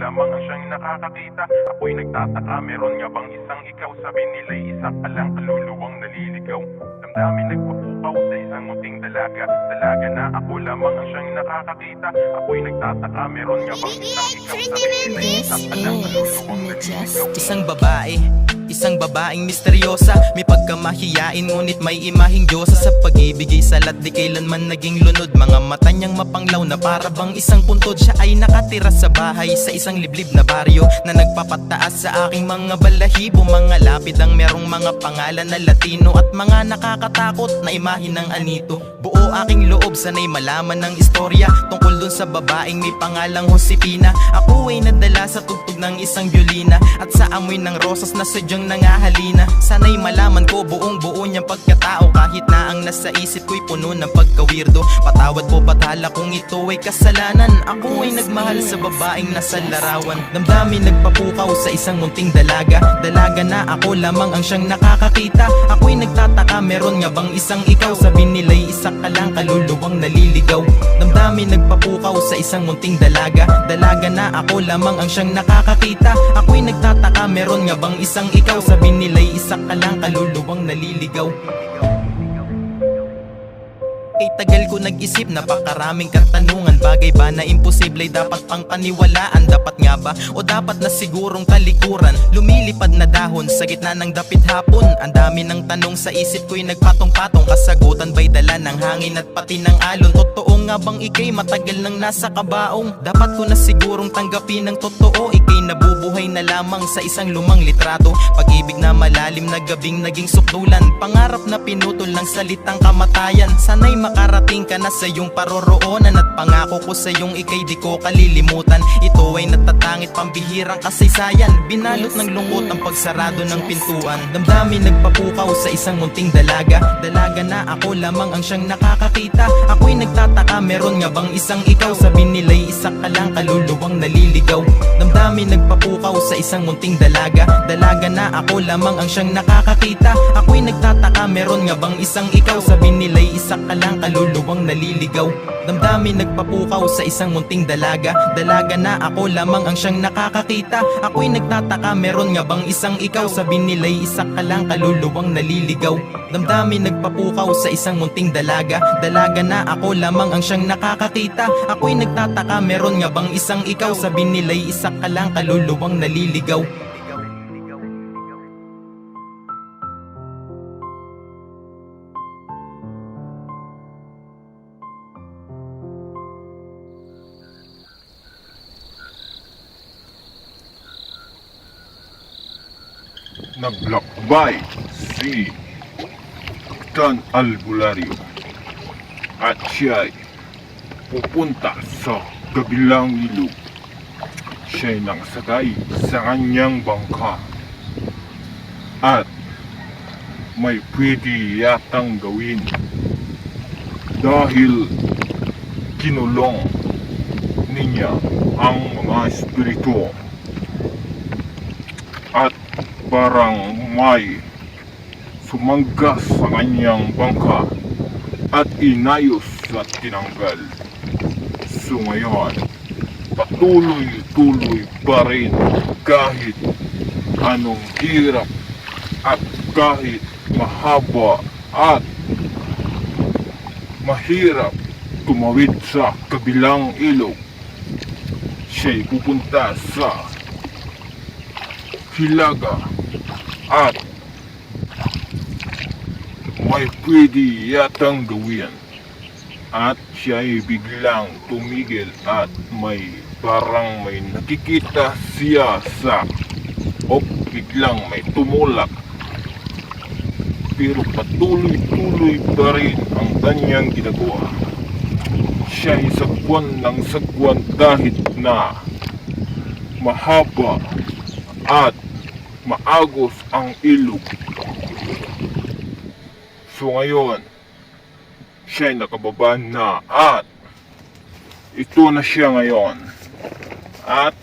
lamang ang siyang nakakakita. Ako'y nagtataka, meron nga bang isang ikaw? Sabi nila'y isa ka lang, kaluluwang naliligaw. Damdamin nagpapukaw sa isang munting dalaga. Dalaga na ako lamang ang siyang nakakakita. Ako'y nagtataka, meron nga bang isang ikaw? Sabi nila'y isa ka lang, kaluluwang naliligaw. Isang babaeng misteryosa, may pagkamahiyain ngunit may imaheng Diyosa. Sa pag-ibigay salat di kailanman naging lunod. Mga mata niyang mapanglaw na para bang isang puntod. Siya ay nakatira sa bahay sa isang liblib na baryo na nagpapataas sa aking mga balahibo. Mga lapid ang merong mga pangalan na Latino at mga nakakatakot na imahe ng anito. Buo aking loob sanay malaman ng istorya tungkol dun sa babaeng may pangalang Josefina. Ako ay nadala sa tugtog ng isang violina at sa amoy ng rosas na sadyang nangahalina. Sana'y malaman ko buong buo niyang pagkatao, kahit na ang nasa isip ko'y puno ng pagkawirdo. Patawad po bathala kung ito ay kasalanan. Ako ay nagmahal sa babaeng nasa larawan. Damdamin nagpapukaw sa isang munting dalaga. Dalaga na ako lamang ang siyang nakakakita. Ako'y nagtataka, meron nga bang isang ikaw? Sabi nila'y isa ka lang, kaluluwang naliligaw. Damdamin nagpapukaw sa isang munting dalaga. Dalaga na ako lamang ang siyang nakakakita. Ako'y nagtataka, meron nga bang isang ikaw? Sabi nila'y isa ka lang, kaluluwang naliligaw. Kay tagal ko nag-isip, napakaraming katanungan. Bagay ba na imposible dapat pang paniwalaan? Dapat nga ba o dapat na sigurong talikuran? Lumilipad na dahon sa gitna ng dapit hapon. Ang dami ng tanong sa isip ko'y nagpatong-patong. Kasagutan ba'y dala ng hangin at pati ng alon? Totoo nga bang ikay matagal nang nasa kabaong? Dapat ko na sigurong tanggapin ng totoo. Ikay nabubuhay na lamang sa isang lumang litrato. Pag-ibig na malalim na gabing naging sukdulan. Pangarap na pinutol ng salitang kamatayan. Sana'y makarating ka na sa iyong paroroonan. At pangako ko sa iyong ikay di ko kalilimutan. Ito ay natatangit pambihirang kasaysayan. Binalot ng lungkot ang pagsarado ng pintuan. Damdamin nagpapukaw sa isang munting dalaga. Dalaga na ako lamang ang siyang nakakakita. Ako'y nagtataka, meron nga bang isang ikaw? Sabi nila'y isa ka lang, kaluluwang naliligaw. Damdamin nagpapukaw sa isang munting dalaga. Dalaga na ako lamang ang siyang nakakakita. Ako'y nagtataka, meron nga bang isang ikaw? Sabi nila'y isa ka lang, kaluluwang naliligaw. Damdamin nagpapukaw sa isang munting dalaga. Dalaga na ako lamang ang siyang nakakakita. Ako'y nagtataka, meron nga bang isang ikaw? Sabi nila'y isa ka lang, kaluluwang naliligaw. Damdamin nagpapukaw sa isang munting dalaga. Dalaga na ako lamang ang siyang nakakakita. Ako'y nagtataka, meron nga bang isang ikaw? Sabi nila'y isa ka lang, kaluluwang naliligaw. Naglakbay si Tan Albularyo at siya'y pupunta sa kabilang ilog. Siya'y nangsakay sa kanyang bangka at may pwede yatang gawin dahil kinulong niya ang mga espiritu at parang may sumanggas sa kanyang bangka at inayos at tinanggal. So ngayon, patuloy-tuloy pa rin kahit anong hirap at kahit mahaba at mahirap tumawid sa kabilang ilog. Siya'y pupunta sa Hilaga at may pwede yatang gawin at siya'y biglang tumigil at parang may nakikita siya sa biglang may tumulak, pero patuloy-tuloy pa rin ang kanyang ginagawa. Siya'y sagwan ng sagwan dahil na mahaba at maagos ang ilog. So ngayon, siya'y nakababa na at ito na siya ngayon at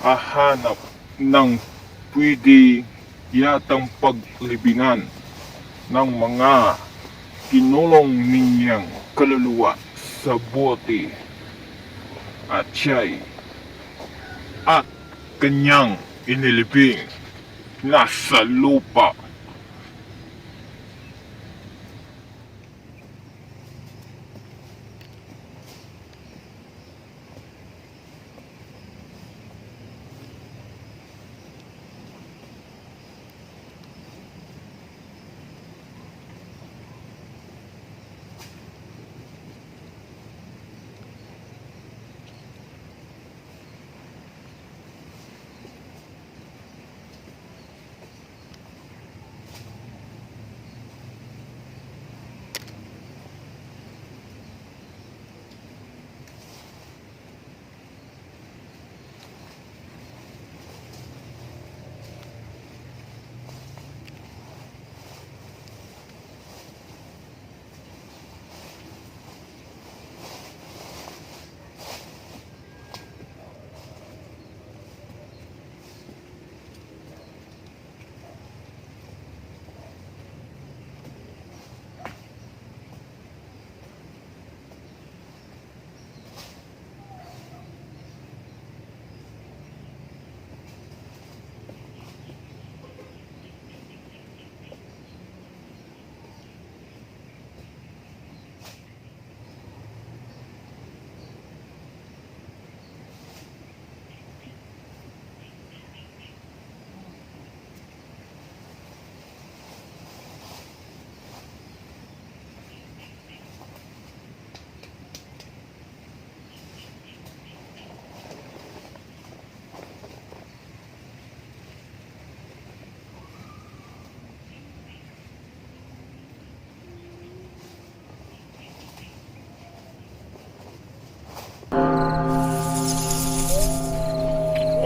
hahanap ng pwede yatang paglibingan ng mga kinulong ninyang kaluluwa sa bote at siya'y at kanyang inilibing nasa lupa.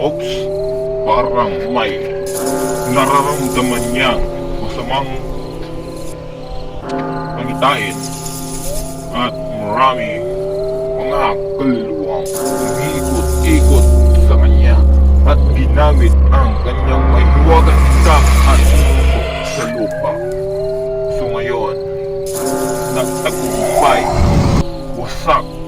Ops, parang may nararamdaman niyang masamang pangitain at marami mga kaluluwang umiikot-ikot sa kanya at ginamit ang kanyang mahiwagang itak at sinusok sa lupa. So ngayon, nagtagumpay, wasak